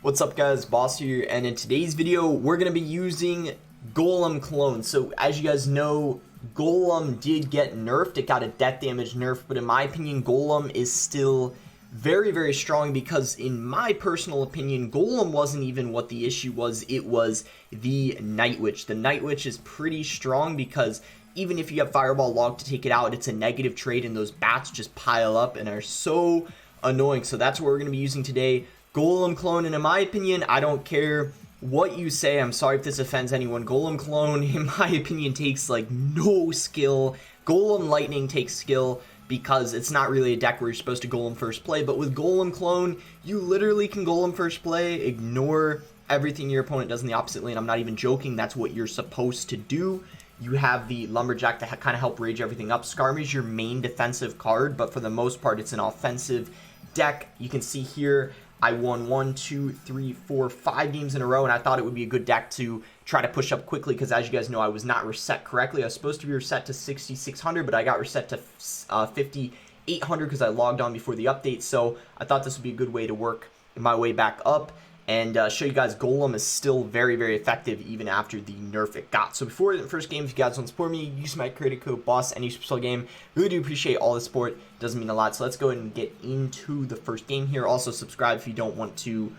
What's up guys, Boss here, and in today's video we're going to be using Golem clone. So as you guys know, Golem did get nerfed, it got a death damage nerf, but in my opinion Golem is still very strong because in my personal opinion Golem wasn't even what the issue was, it was the Night Witch. The Night Witch is pretty strong because even if you have Fireball Log to take it out, it's a negative trade and those bats just pile up and are so annoying. So that's what we're going to be using today. Golem clone, and in my opinion, I don't care what you say, I'm sorry if this offends anyone, Golem clone, in my opinion, takes like no skill. Golem lightning takes skill because it's not really a deck where you're supposed to Golem first play, but with Golem clone, you literally can Golem first play, ignore everything your opponent does in the opposite lane. I'm not even joking, that's what you're supposed to do. You have the Lumberjack to kind of help rage everything up. Skarmy is your main defensive card, but for the most part, it's an offensive deck. You can see here, I won 1, 2, 3, 4, 5 games in a row, and I thought it would be a good deck to try to push up quickly because, as you guys know, I was not reset correctly. I was supposed to be reset to 6,600, but I got reset to 5,800 because I logged on before the update, so I thought this would be a good way to work my way back up and show you guys Golem is still very effective even after the nerf it got. So before the first game, if you guys want to support me, use my credit code BOSS any special game. Really do appreciate all the support. Doesn't mean a lot. So let's go ahead and get into the first game here. Also subscribe if you don't want to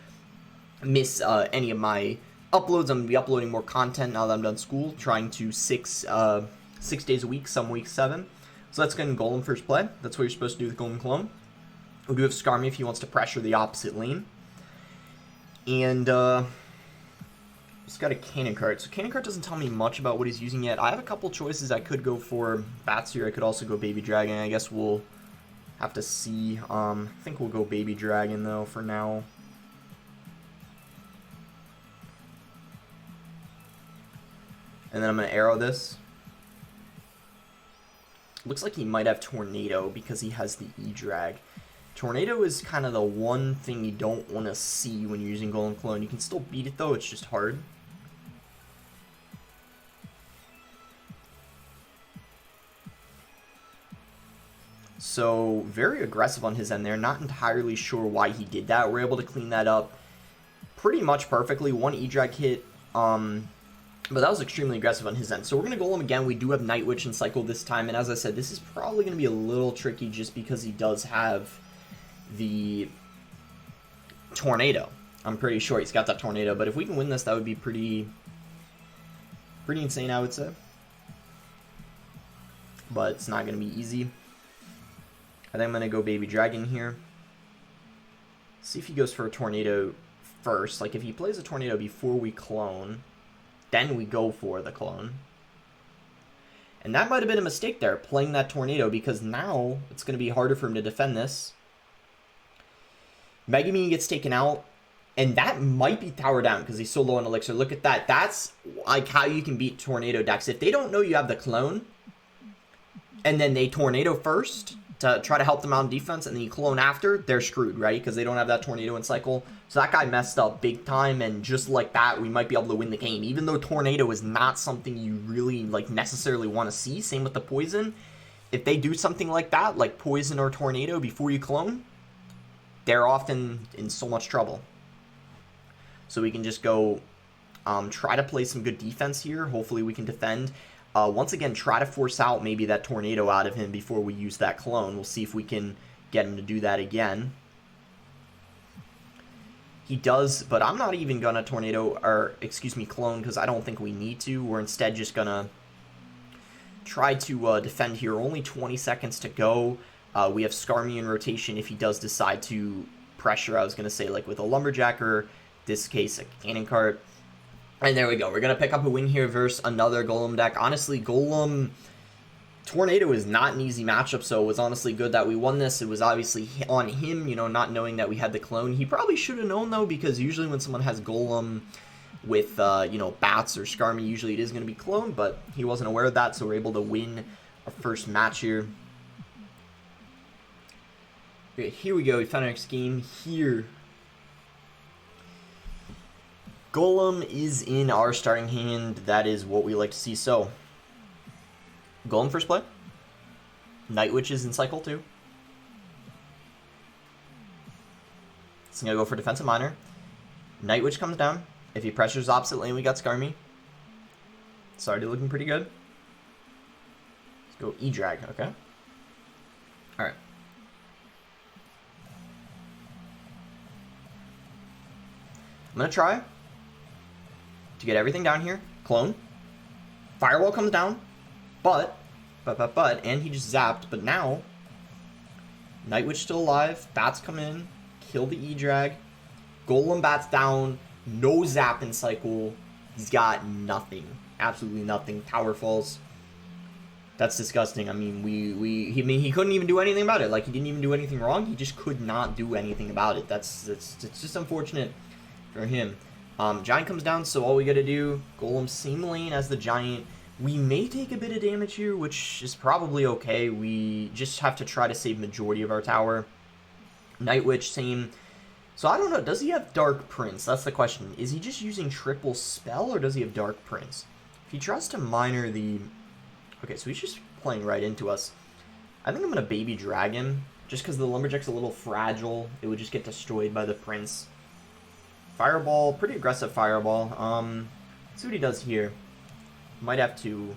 miss any of my uploads. I'm going to be uploading more content now that I'm done school, trying to 6 days a week, some weeks 7. So let's get in Golem first play. That's what you're supposed to do with Golem clone. We do have Skarmy if he wants to pressure the opposite lane. And he's got a cannon cart. So cannon cart doesn't tell me much about what he's using yet. I have a couple choices. I could go for bats here. I could also go baby dragon. I guess we'll have to see. I think we'll go baby dragon though for now. And then I'm going to arrow this. Looks like he might have tornado because he has the E-drag. Tornado is kind of the one thing you don't want to see when you're using Golem clone. You can still beat it though, it's just hard. So very aggressive on his end there. Not entirely sure why he did that. We're able to clean that up pretty much perfectly. One E-drag hit, but that was extremely aggressive on his end. So we're going to Golem again. We do have Night Witch and Cycle this time, and as I said, this is probably going to be a little tricky just because he does have the tornado. I'm pretty sure he's got that tornado, but if we can win this, that would be pretty insane, I would say. But it's not going to be easy. I think I'm going to go baby dragon here. See if he goes for a tornado first. Like if he plays a tornado before we clone, then we go for the clone. And that might have been a mistake there, playing that tornado, because now it's going to be harder for him to defend this. Megumin gets taken out, and that might be tower down because he's so low on elixir. Look at that. That's like how you can beat tornado decks. If they don't know you have the clone, and then they tornado first to try to help them out in defense, and then you clone after, they're screwed, right? Because they don't have that tornado in cycle. So that guy messed up big time, and just like that, we might be able to win the game. Even though tornado is not something you really like necessarily want to see. Same with the poison. If they do something like that, like poison or tornado before you clone, they're often in so much trouble. So we can just go try to play some good defense here. Hopefully we can defend. Once again, try to force out maybe that tornado out of him before we use that clone. We'll see if we can get him to do that again. He does, but I'm not even going to tornado, or excuse me, clone, because I don't think we need to. We're instead just going to try to defend here. Only 20 seconds to go. We have Skarmy in rotation if he does decide to pressure, I was going to say, like with a Lumberjack, or this case, a Cannon Cart. And there we go. We're going to pick up a win here versus another Golem deck. Honestly, Golem Tornado is not an easy matchup, so it was honestly good that we won this. It was obviously on him, you know, not knowing that we had the clone. He probably should have known, though, because usually when someone has Golem with, you know, bats or Skarmy, usually it is going to be cloned, but he wasn't aware of that, so we're able to win our first match here. Okay, here we go. We found our next game here. Golem is in our starting hand. That is what we like to see. So, Golem first play. Night Witch is in cycle 2. It's going to go for defensive minor. Night Witch comes down. If he pressures opposite lane, we got Skarmy. It's already looking pretty good. Let's go E-Drag, okay? Alright. I'm gonna try to get everything down here. Clone. Firewall comes down. But, and he just zapped. But now, Night Witch still alive. Bats come in. Kill the E-Drag. Golem bats down. No zap in cycle. He's got nothing. Absolutely nothing. Tower falls. That's disgusting. I mean, he couldn't even do anything about it. Like, he didn't even do anything wrong. He just could not do anything about it. It's just unfortunate for him. Giant comes down, so all we gotta do, Golem same lane as the Giant. We may take a bit of damage here, which is probably okay. We just have to try to save majority of our tower. Night Witch, same. So I don't know, does he have Dark Prince? That's the question. Is he just using triple spell, or does he have Dark Prince? If he tries to minor the... Okay, so he's just playing right into us. I think I'm going to Baby Dragon, just because the Lumberjack's a little fragile. It would just get destroyed by the Prince. Fireball, pretty aggressive Fireball. Let's see what he does here. Might have to...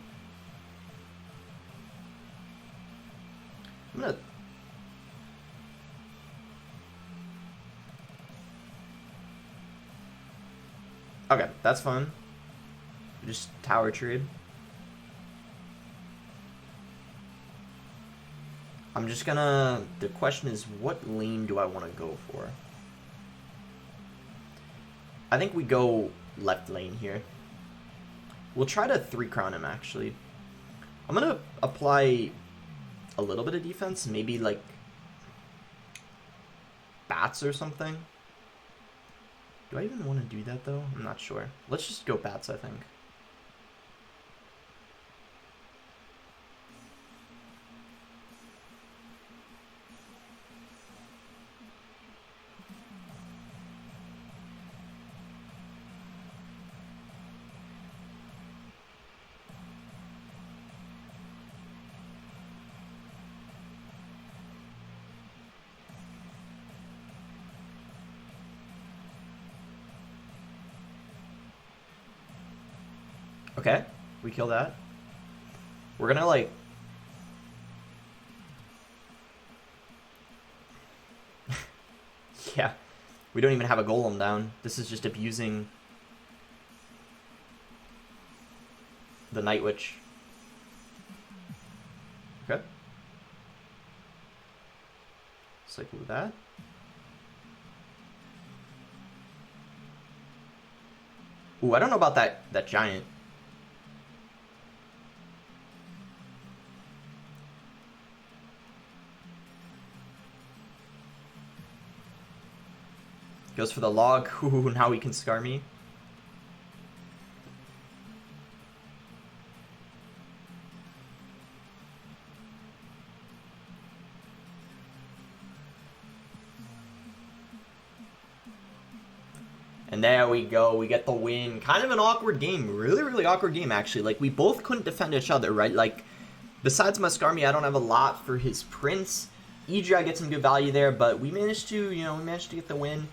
I'm going to... Okay, that's fine. Just tower trade. I'm just gonna... The question is, what lane do I want to go for? I think we go left lane here. We'll try to 3-crown him, actually. I'm gonna apply a little bit of defense. Maybe, like, bats or something. Do I even want to do that, though? I'm not sure. Let's just go bats, I think. Okay, we kill that. We're gonna, like... Yeah, we don't even have a Golem down. This is just abusing the Night Witch. Okay. Cycle with that. Ooh, I don't know about that Giant. Goes for the log. Ooh, now he can scar me. And there we go. We get the win. Kind of an awkward game. Really, really awkward game, actually. Like, we both couldn't defend each other, right? Like, besides my Skarmy, I don't have a lot for his Prince. E-Drag gets some good value there, but we managed to, you know, we managed to get the win.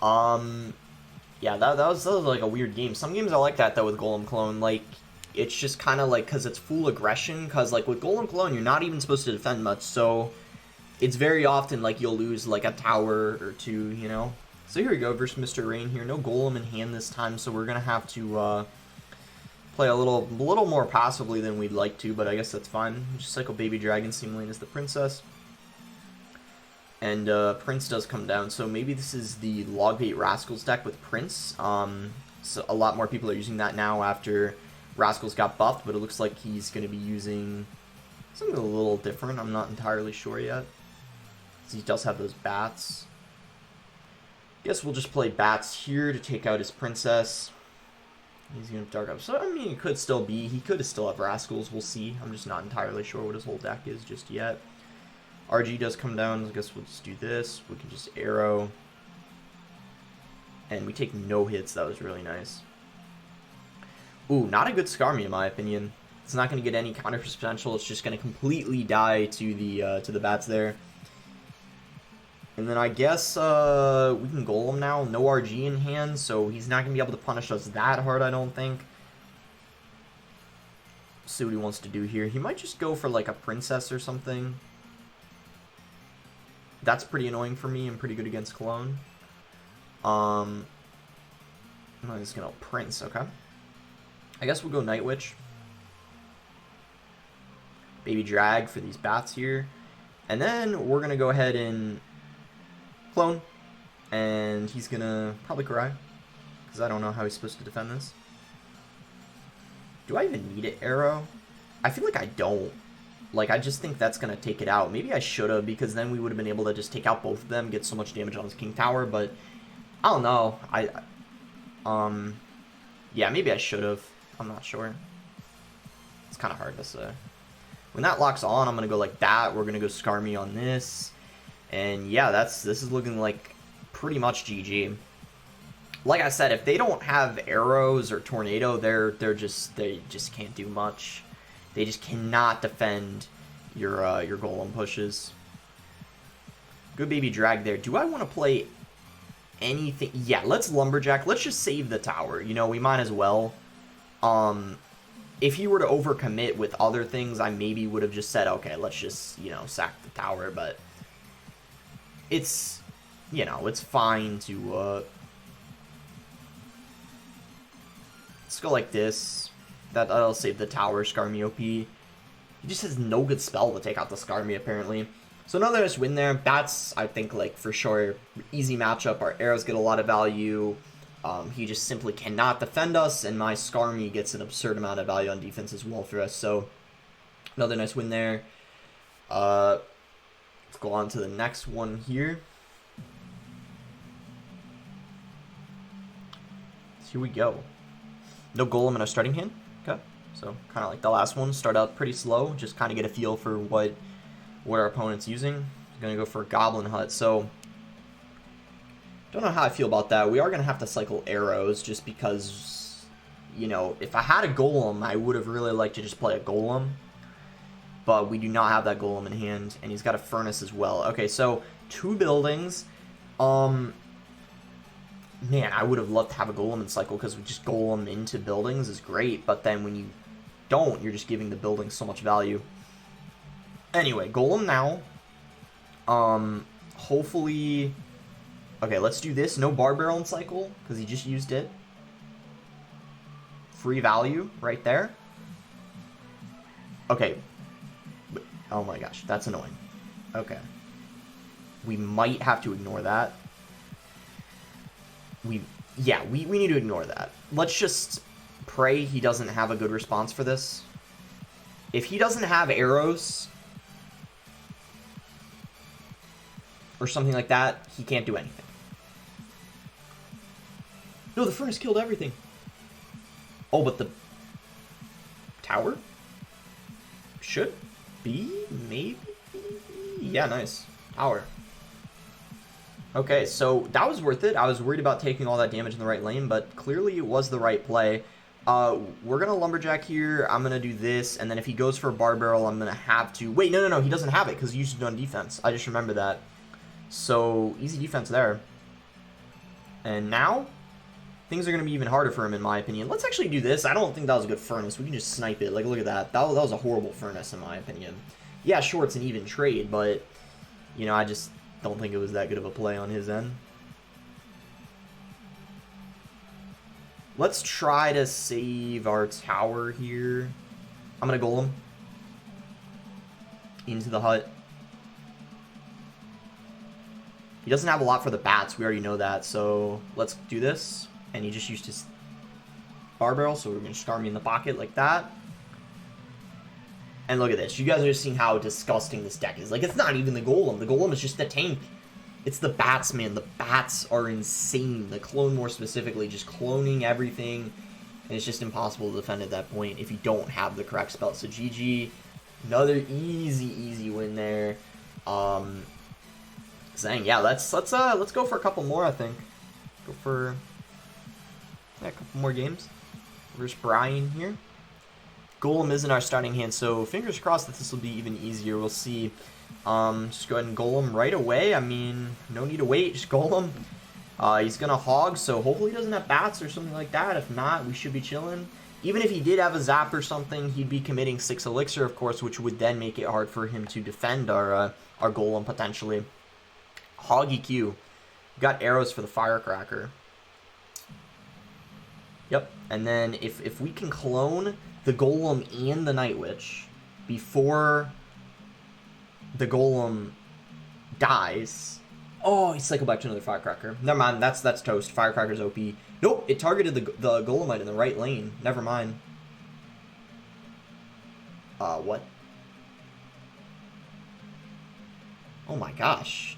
Yeah, that was like a weird game. Some games are like that, though, with Golem Clone. Like, it's just kind of like, because it's full aggression, because, like, with Golem Clone, you're not even supposed to defend much, so it's very often, like, you'll lose, like, a tower or two, you know? So here we go, versus Mr. Rain here. No Golem in hand this time, so we're going to have to, play a little more passively than we'd like to, but I guess that's fine. Just cycle Baby Dragon, same lane as the Princess. And Prince does come down, so maybe this is the Logbait Rascals deck with Prince. So a lot more people are using that now after Rascals got buffed, but it looks like he's going to be using something a little different. I'm not entirely sure yet. He does have those bats. Guess we'll just play bats here to take out his Princess. He's going to dark up. So, I mean, it could still be. He could still have Rascals. We'll see. I'm just not entirely sure what his whole deck is just yet. RG does come down. I guess we'll just do this. We can just arrow. And we take no hits. That was really nice. Ooh, not a good Skarmy in my opinion. It's not going to get any counter potential. It's just going to completely die to the bats there. And then I guess we can Golem now. No RG in hand, so he's not going to be able to punish us that hard, I don't think. See what he wants to do here. He might just go for like a princess or something. That's pretty annoying for me. I'm pretty good against clone. I'm just going to prince, okay. I guess we'll go Night Witch. Baby Drag for these bats here. And then we're going to go ahead and clone. And he's going to probably cry. Because I don't know how he's supposed to defend this. Do I even need it, arrow? I feel like I don't. Like, I just think that's going to take it out. Maybe I should have, because then we would have been able to just take out both of them, get so much damage on his King Tower, but I don't know. Yeah, maybe I should have. I'm not sure. It's kind of hard to say. When that locks on, I'm going to go like that. We're going to go Skarmy on this. And yeah, this is looking like pretty much GG. Like I said, if they don't have arrows or tornado, they just can't do much. They just cannot defend your golem pushes. Good baby drag there. Do I want to play anything? Yeah, let's lumberjack. Let's just save the tower. You know, we might as well. If he were to overcommit with other things, I maybe would have just said, okay, let's just, you know, sack the tower. But it's, you know, it's fine to let's go like this. That'll save the tower, Skarmy OP. He just has no good spell to take out the Skarmy, apparently. So another nice win there. That's, I think, like, for sure, easy matchup. Our arrows get a lot of value. He just simply cannot defend us, and my Skarmy gets an absurd amount of value on defense as well for us. So another nice win there. Let's go on to the next one here. So here we go. No Golem in our starting hand. Okay, so kind of like the last one, start out pretty slow, just kind of get a feel for what our opponent's using. I'm gonna go for a Goblin Hut. So don't know how I feel about that. We are gonna have to cycle arrows just because, you know, if I had a Golem, I would have really liked to just play a Golem, but we do not have that Golem in hand, and he's got a Furnace as well. Okay, so 2 buildings. Man, I would have loved to have a Golem in cycle, because we just Golem into buildings is great, but then when you don't, you're just giving the building so much value. Anyway, Golem now. Hopefully... Okay, let's do this. No Bar Barrel in cycle, because he just used it. Free value right there. Okay. Oh my gosh, that's annoying. Okay. We might have to ignore that. We need to ignore that. Let's just pray he doesn't have a good response for this. If he doesn't have arrows or something like that, he can't do anything. No, the furnace killed everything. Oh, but the tower should be, maybe? Yeah, nice. Tower. Okay, so that was worth it. I was worried about taking all that damage in the right lane, but clearly it was the right play. We're going to Lumberjack here. I'm going to do this, and then if he goes for a Bar Barrel, I'm going to have to... Wait, no, he doesn't have it because he used it on defense. I just remember that. So, easy defense there. And now, things are going to be even harder for him, in my opinion. Let's actually do this. I don't think that was a good Furnace. We can just snipe it. Like, look at that. That was a horrible Furnace, in my opinion. Yeah, sure, it's an even trade, but, you know, I just... don't think it was that good of a play on his end. Let's try to save our tower here. I'm going to Golem into the hut. He doesn't have a lot for the bats. We already know that. So let's do this. And he just used his Bar Barrel. So we're going to Skarmy in the pocket like that. And look at this. You guys are just seeing how disgusting this deck is. Like, it's not even the Golem. The Golem is just the tank. It's the bats, man. The bats are insane. The clone, more specifically, just cloning everything. And it's just impossible to defend at that point if you don't have the correct spell. So GG. Another easy win there. Saying, yeah, let's go for a couple more, I think. Go for a couple more games. Where's Brian here? Golem is in our starting hand, so fingers crossed that this will be even easier. We'll see. Just go ahead and Golem right away. I mean, no need to wait. Just Golem. He's going to hog, so hopefully he doesn't have bats or something like that. If not, we should be chilling. Even if he did have a zap or something, he'd be committing 6 elixir, of course, which would then make it hard for him to defend our Golem, potentially. Hog EQ. Got arrows for the Firecracker. Yep, and then if we can clone the Golem and the Night Witch before the Golem dies... Oh, he cycled back to another Firecracker. Never mind, that's toast. Firecracker's OP. Nope, it targeted the Golemite in the right lane. Never mind. What? Oh my gosh.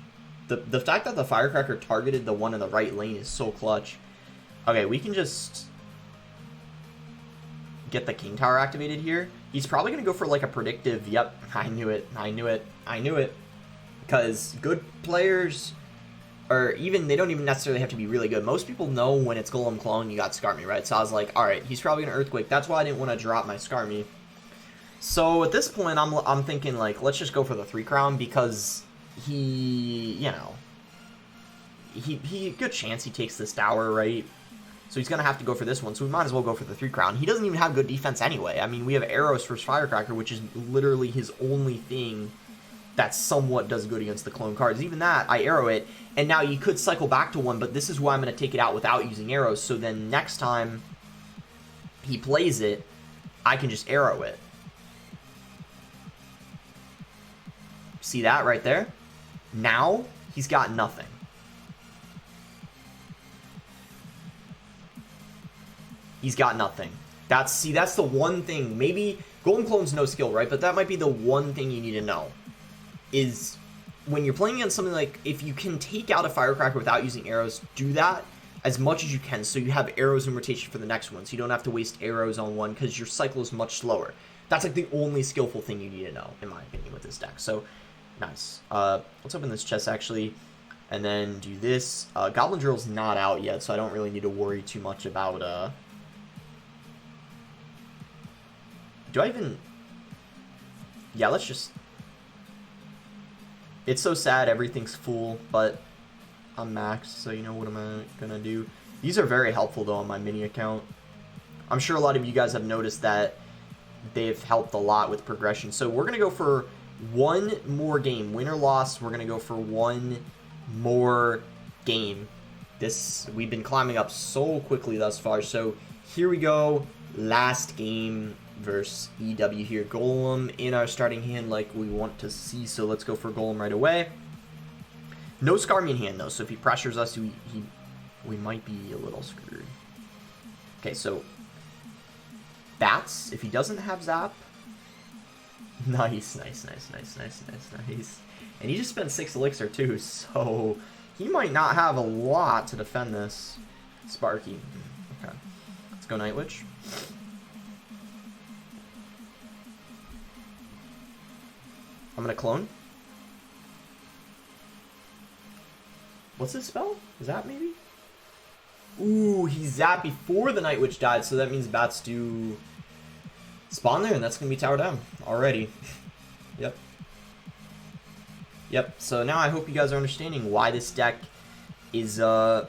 The fact that the Firecracker targeted the one in the right lane is so clutch. Okay, we can just get the King Tower activated here. He's probably going to go for like a predictive, yep, I knew it, I knew it, I knew it. Because good players, or even, they don't even necessarily have to be really good. Most people know when it's Golem Clone, you got Skarmy, right? So I was like, alright, he's probably going to Earthquake. That's why I didn't want to drop my Skarmy. So at this point, I'm thinking, like, let's just go for the 3 crown, because he, you know, he good chance he takes this tower, right? So he's going to have to go for this one, so we might as well go for the 3 crown. He doesn't even have good defense anyway. I mean, we have arrows for his Firecracker, which is literally his only thing that somewhat does good against the clone cards. Even that, I arrow it, and now you could cycle back to one, but this is why I'm going to take it out without using arrows, so then next time he plays it, I can just arrow it. See that right there? Now, he's got nothing. He's got nothing. That's the one thing. Maybe Golem Clone's no skill, right? But that might be the one thing you need to know. Is when you're playing against something like, if you can take out a Firecracker without using arrows, do that as much as you can so you have arrows in rotation for the next one. So you don't have to waste arrows on one because your cycle is much slower. That's like the only skillful thing you need to know, in my opinion, with this deck. So, nice. Let's open this chest, actually, and then do this. Goblin Drill's not out yet, so I don't really need to worry too much about... Do I even... Yeah, let's just... It's so sad everything's full, but I'm maxed, so you know what am I gonna do. These are very helpful, though, on my mini account. I'm sure a lot of you guys have noticed that they've helped a lot with progression. So we're gonna go for one more game. Win or loss, we're gonna go for one more game. We've been climbing up so quickly thus far, so here we go. Last game versus EW here. Golem in our starting hand like we want to see, so let's go for Golem right away. No Skarmy in hand, though, so if he pressures us, we might be a little screwed. Okay, so Bats, if he doesn't have Zap. Nice. And he just spent 6 elixir, too, so he might not have a lot to defend this. Sparky. Okay. Let's go Night Witch. I'm gonna clone. What's his spell? Is that maybe? Ooh, he zapped before the Night Witch died, so that means bats do spawn there, and that's gonna be tower down already. Yep. Yep, so now I hope you guys are understanding why this deck is, why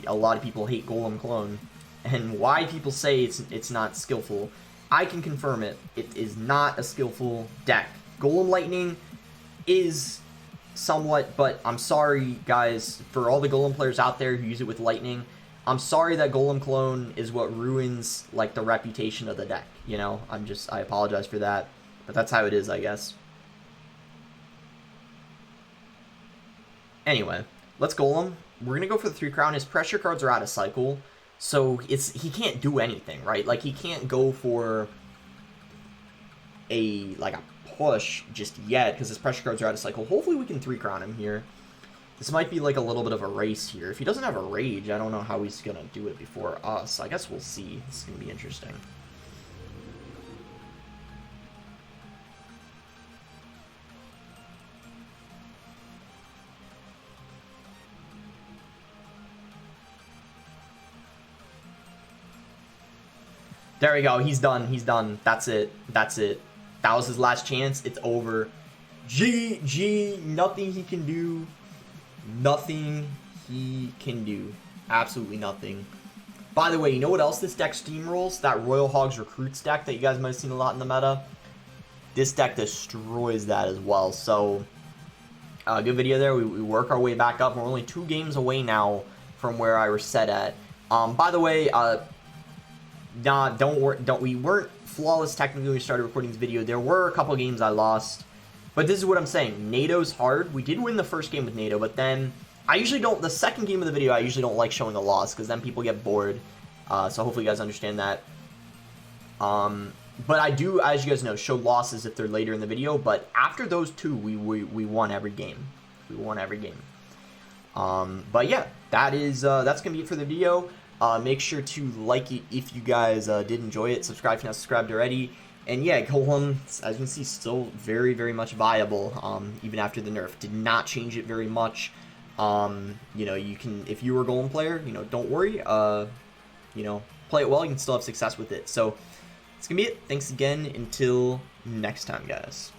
a lot of people hate Golem Clone, and why people say it's not skillful. I can confirm it. It is not a skillful deck. Golem Lightning is somewhat, but I'm sorry, guys, for all the Golem players out there who use it with Lightning. I'm sorry that Golem Clone is what ruins, like, the reputation of the deck, you know? I apologize for that, but that's how it is, I guess. Anyway, let's Golem. We're gonna go for the 3 crown. His pressure cards are out of cycle, so he can't do anything, right? Like, he can't go for a push just yet because his pressure cards are out of cycle. Hopefully we can 3 crown him here. This might be like a little bit of a race here. If he doesn't have a rage, I don't know how he's gonna do it before us. I guess we'll see. This is gonna be interesting. There we go. He's done. He's done. That's it. That's it. That was his last chance. It's over. GG. Nothing he can do. Nothing he can do. Absolutely nothing. By the way, you know what else this deck steamrolls? That Royal Hogs Recruits deck that you guys might have seen a lot in the meta. This deck destroys that as well. So, good video there. We work our way back up. We're only 2 games away now from where I was set at. By the way, nah, we weren't flawless technically when we started recording this video. There were a couple games I lost. But this is what I'm saying. NATO's hard. We did win the first game with NATO, but then I usually don't, the second game of the video, I usually don't like showing a loss because then people get bored. So hopefully you guys understand that. But I do, as you guys know, show losses if they're later in the video. But after those 2, we won every game. We won every game. But yeah, that's going to be it for the video. Make sure to like it if you guys did enjoy it. Subscribe if you're not subscribed already. And yeah, Golem, as you can see, still very, very much viable, even after the nerf. Did not change it very much. You know, you can, if you were a Golem player, you know, don't worry. You know, play it well, you can still have success with it. So, it's going to be it. Thanks again. Until next time, guys.